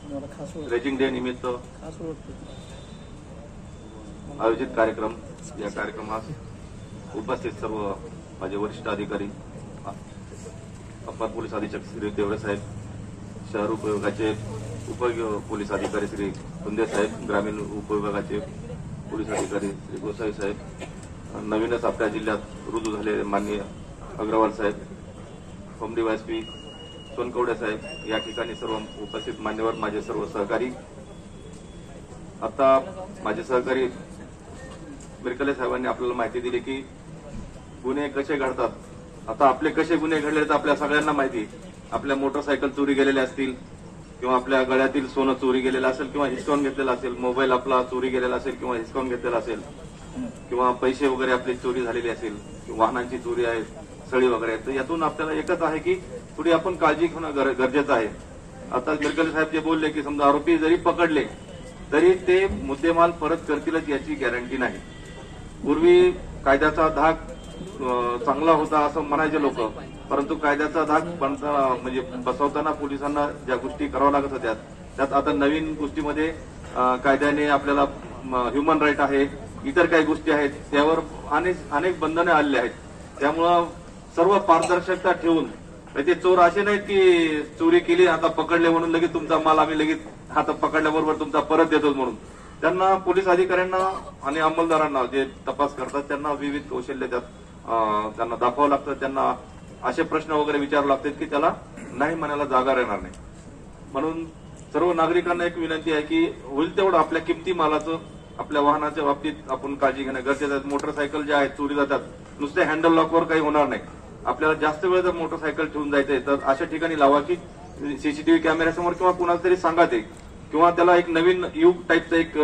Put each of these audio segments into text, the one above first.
Raising day निमित्त आयोजित कार्यक्रम, या कार्यक्रमास उपस्थित सर्व माझे वरिष्ठ अधिकारी, अप्पर पोलीस अधीक्षक श्री देवरे साहेब, शहर उपविभागाचे उप पोलीस अधिकारी श्री कुंदे साहेब, ग्रामीण उपविभागाचे पोलीस अधिकारी श्री गोसाई साहेब, नवीनच आपल्या जिल्ह्यात रुजू झालेले माननीय अग्रवाल साहेब, होम डीवायएसपी सोनकवडे साहेब, या ठिकाणी सर्व उपस्थित मान्यवर, माझे सर्व सहकारी. आता माझे सहकारी मिरकले साहेबांनी आपल्याला माहिती दिली की गुन्हे कसे घडतात. आता आपले कसे गुन्हे घडले तर आपल्या सगळ्यांना माहिती. आपल्या मोटरसायकल चोरी गेलेले असतील, किंवा आपल्या गळ्यातील सोनं चोरी गेलेलं असेल, किंवा हिसकावून घेतलेलं असेल, मोबाईल आपला चोरी गेलेला असेल किंवा हिसकावून घेतलेला असेल, किंवा पैसे वगैरे आपली चोरी झालेली असेल, वाहनांची चोरी आहे, सळी वगैरे. तर यातून आपल्याला एकच आहे की थोडी आपण काळजी घेणं गरजेचं आहे. आता मिरकले साहेब जे बोलले की समजा आरोपी जरी पकडले तरी ते मुद्देमाल परत करतीलच याची गॅरंटी नाही. पूर्वी कायद्याचा धाक चांगला होता असं म्हणायचे लोक, परंतु कायद्याचा धाक म्हणजे बसवताना पोलिसांना ज्या गोष्टी कराव्या लागत होत्या त्यात आता नवीन गोष्टीमध्ये कायद्याने आपल्याला ह्युमन राईट आहे, इतर काही गोष्टी आहेत, त्यावर अनेक बंधने आलेली आहेत. त्यामुळं सर्व पारदर्शकता ठेवून, ते चोर असे नाहीत की चोरी केली आता पकडले म्हणून लगेच तुमचा माल आम्ही लगेच हातात पकडल्याबरोबर तुमचा परत देतो म्हणून. त्यांना पोलीस अधिकाऱ्यांना आणि अंमलदारांना जे तपास करतात त्यांना विविध कौशल्य त्यात त्यांना दाखवावं लागतं. त्यांना असे प्रश्न वगैरे विचारावे लागतात की त्याला नाही म्हणायला जागा राहणार नाही. म्हणून सर्व नागरिकांना एक विनंती आहे की होईल तेवढं आपल्या किमती मालाचं, आपल्या वाहनाच्या बाबतीत आपण काळजी घेणं गरजेचं आहे. मोटरसायकल ज्या आहेत चोरी जातात, नुसते हँडल लॉकवर काही होणार नाही. आपल्याला जास्त वेळ जर मोटरसायकल ठेवून जायचंय तर अशा ठिकाणी लावा की सीसीटीव्ही कॅमेऱ्यासमोर, किंवा कुणाला तरी सांगा ते, किंवा त्याला एक नवीन यू टाईपचा एक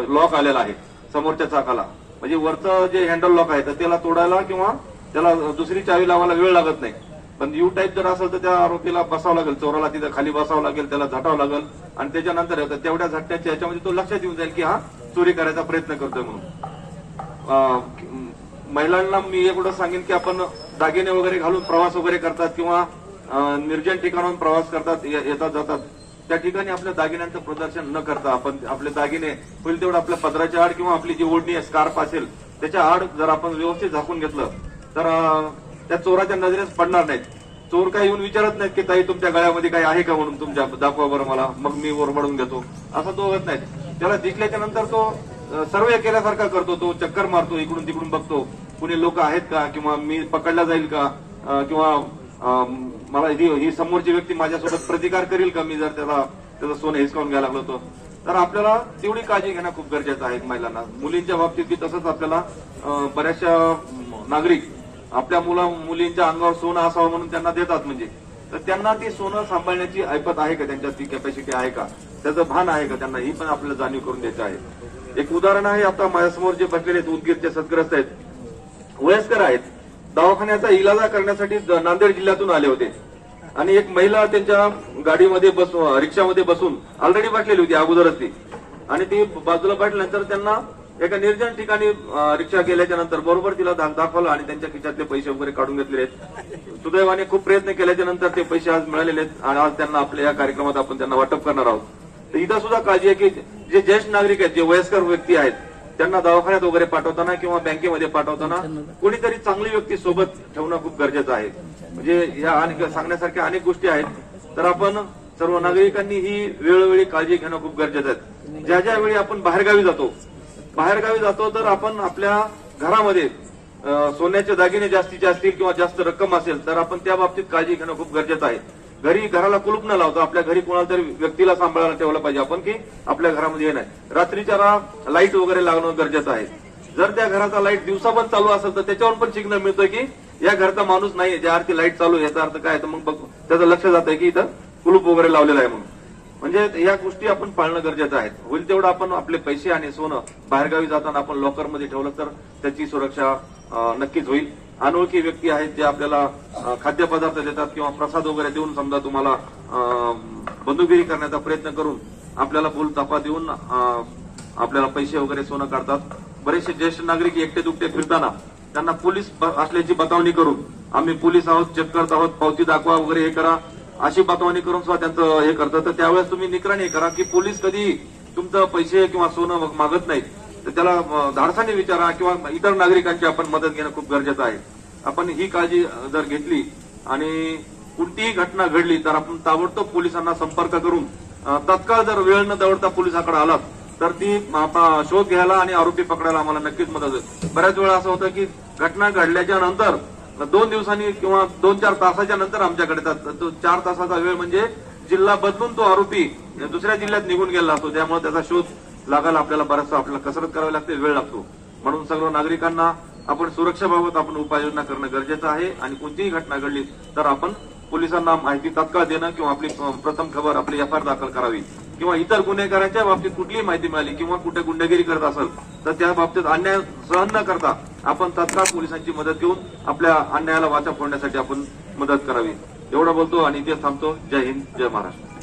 लॉक आलेला आहे समोरच्या चाकाला, म्हणजे वरचं जे हँडल लॉक आहे तर त्याला तोडायला किंवा त्याला दुसरी चावी लावायला वेळ लागत नाही. पण यू टाईप जर असेल तर त्या आरोपीला बसावं लागेल, चोराला तिथं खाली बसावं लागेल, त्याला झटावं लागेल, आणि त्याच्यानंतर तेवढ्या झटण्याच्या याच्यामध्ये तो लक्षात येऊन जाईल की हा चोरी करायचा प्रयत्न करतोय म्हणून. महिलांना मी एवढं सांगेन की आपण दागिने वगैरे घालून प्रवास वगैरे करतात किंवा निर्जन ठिकाणाहून प्रवास करतात, येतात जातात, त्या ठिकाणी आपल्या दागिन्यांचं प्रदर्शन न करता आपण आपले दागिने होईल तेवढं आपल्या पदराच्या आड किंवा आपली जी ओढणी स्कार्फ असेल त्याच्या आड जर आपण व्यवस्थित झाकून घेतलं तर त्या चोराच्या नजरेस पडणार नाहीत. चोर काही येऊन विचारत नाहीत की ताई तुमच्या गळ्यामध्ये काही आहे का म्हणून, तुमच्या दाखवा बरं मला, मग मी ओरबडून घेतो, असं तो होत नाही. त्याला दिसल्याच्या नंतर तो सर्वे केल्यासारखा करतो, तो चक्कर मारतो, इकडून तिकडून बघतो कुणी लोक आहेत का, किंवा मी पकडला जाईल का, किंवा मला ही समोरची व्यक्ती माझ्यासोबत प्रतिकार करील का मी जर त्याचं सोनं हिसकावून घ्यायला लागलो तर आपल्याला तेवढी काळजी घेणं खूप गरजेचं आहे. महिलांना, मुलींच्या बाबतीत बी तसंच. आपल्याला बऱ्याचशा नागरिक आपल्या मुलींच्या अंगावर सोनं असावं म्हणून त्यांना देतात, म्हणजे तर त्यांना ते सोनं सांभाळण्याची ऐपत आहे का, त्यांच्यात ती कॅपॅसिटी आहे का, त्याचं भान आहे का त्यांना, ही पण आपल्याला जाणीव करून द्यायची आहे. एक उदाहरण आहे, आता माझ्यासमोर जे बसलेले उदगीरचे सदग्रस्त आहेत, वयस्कर आहेत, दवाखान्याचा इलाज करण्यासाठी नांदेड जिल्ह्यातून आले होते, आणि एक महिला त्यांच्या गाडीमध्ये रिक्षामध्ये बसून ऑलरेडी बसलेली होती अगोदरच ती, आणि ती बाजूला बसल्यानंतर त्यांना एका निर्जन ठिकाणी रिक्षा गेल्याच्या नंतर बरोबर तिला दाखवलं आणि त्यांच्या खिशातले पैसे वगैरे काढून घेतलेले आहेत. सुदैवाने खूप प्रयत्न केल्याच्या नंतर ते पैसे आज मिळालेले आहेत आणि आज त्यांना आपल्या या कार्यक्रमात आपण त्यांना वाटप करणार आहोत. तर इथं सुद्धा काळजी आहे की जे ज्येष्ठ नागरिक आहेत, जे वयस्कर व्यक्ती आहेत, त्यांना दवाखान्यात वगैरे पाठवताना किंवा बँकेमध्ये पाठवताना कोणीतरी चांगली व्यक्ती सोबत ठेवणं खूप गरजेचं आहे. म्हणजे या सांगण्यासारख्या अनेक गोष्टी आहेत. तर आपण सर्व नागरिकांनी ही वेळोवेळी काळजी घेणं खूप गरजेचं आहे. ज्या ज्या वेळी आपण बाहेरगावी जातो तर आपण आपल्या घरामध्ये सोन्याचे दागिने जास्तीचे असतील किंवा जास्त रक्कम असेल तर आपण त्या बाबतीत काळजी घेणं खूप गरजेचं आहे. घराला कुलूप न लावतो आपल्या घरी कोणाला तरी व्यक्तीला सांभाळायला ठेवलं पाहिजे आपण की आपल्या घरामध्ये नाही. रात्रीच्या लाईट वगैरे लागणं गरजेचं आहे. जर त्या घराचा लाईट दिवसा पण चालू असेल तर त्याच्यावर पण सिग्नल मिळतोय की या घरचा माणूस नाही, ज्या अर्थी लाईट चालू याचा अर्थ काय, तर मग त्याचं लक्ष जात आहे की इथं कुलूप वगैरे लावलेलं आहे म्हणून. म्हणजे या गोष्टी आपण पाळणं गरजेचं आहे. होईल तेवढं आपण आपले पैसे आणि सोनं बाहेरगावी जाताना आपण लॉकरमध्ये ठेवलं तर त्याची सुरक्षा नक्कीच होईल. अनोळखी व्यक्ती आहेत जे आपल्याला खाद्यपदार्थ देतात किंवा प्रसाद वगैरे देऊन समजा तुम्हाला बंदुगिरी करण्याचा प्रयत्न करून आपल्याला बोल तपा देऊन आपल्याला पैसे वगैरे सोनं काढतात. बरेचसे ज्येष्ठ नागरिक एकटे दुकटे फिरताना त्यांना पोलीस असल्याची बतावणी करून आम्ही पोलीस आहोत, चेक करत आहोत, पावती दाखवा वगैरे हे करा, अशी बातवानी करून सुद्धा त्यांचं हे करतं. तर त्यावेळेस तुम्ही निकराणी करा की पोलीस कधी तुमचं पैसे किंवा सोनं मागत नाहीत, तर त्याला धाडसाने विचारा किंवा इतर नागरिकांची आपण मदत घेणं खूप गरजेचं आहे. आपण ही काळजी जर घेतली आणि कोणतीही घटना घडली तर आपण ताबडतोब पोलिसांना संपर्क करून तत्काळ जर वेळ न दवडता पोलिसांकडे आलात तर ती शोध घ्यायला आणि आरोपी पकडायला आम्हाला नक्कीच मदत होईल. बऱ्याच वेळा असं होतं की घटना घडल्याच्या नंतर 2 दिवसांनी किंवा 2-4 तासाच्या नंतर आमच्याकडे येतात. तो 4 तासाचा वेळ म्हणजे जिल्हा बदलून तो आरोपी दुसऱ्या जिल्ह्यात निघून गेला असतो, त्यामुळे त्याचा शोध लागायला आपल्याला आपल्याला कसरत करावी लागते, वेळ लागतो. म्हणून सर्व नागरिकांना आपण सुरक्षेबाबत आपण उपाययोजना करणं गरजेचं आहे. आणि कोणतीही घटना घडली तर आपण पोलिसांना माहिती तात्काळ देणं किंवा आपली प्रथम खबर आपली एफआयआर दाखल करावी किंवा इतर गुन्हेगारांच्या बाबतीत कुठलीही माहिती मिळाली किंवा कुठे गुंडगिरी करत असेल तर त्या बाबतीत अन्याय सहन न करता आपण तात्काळ पोलिसांची मदत घेऊन आपल्या अन्यायाला वाचा फोडण्यासाठी आपण मदत करावी. एवढं बोलतो आणि इथे थांबतो. जय हिंद, जय महाराष्ट्र.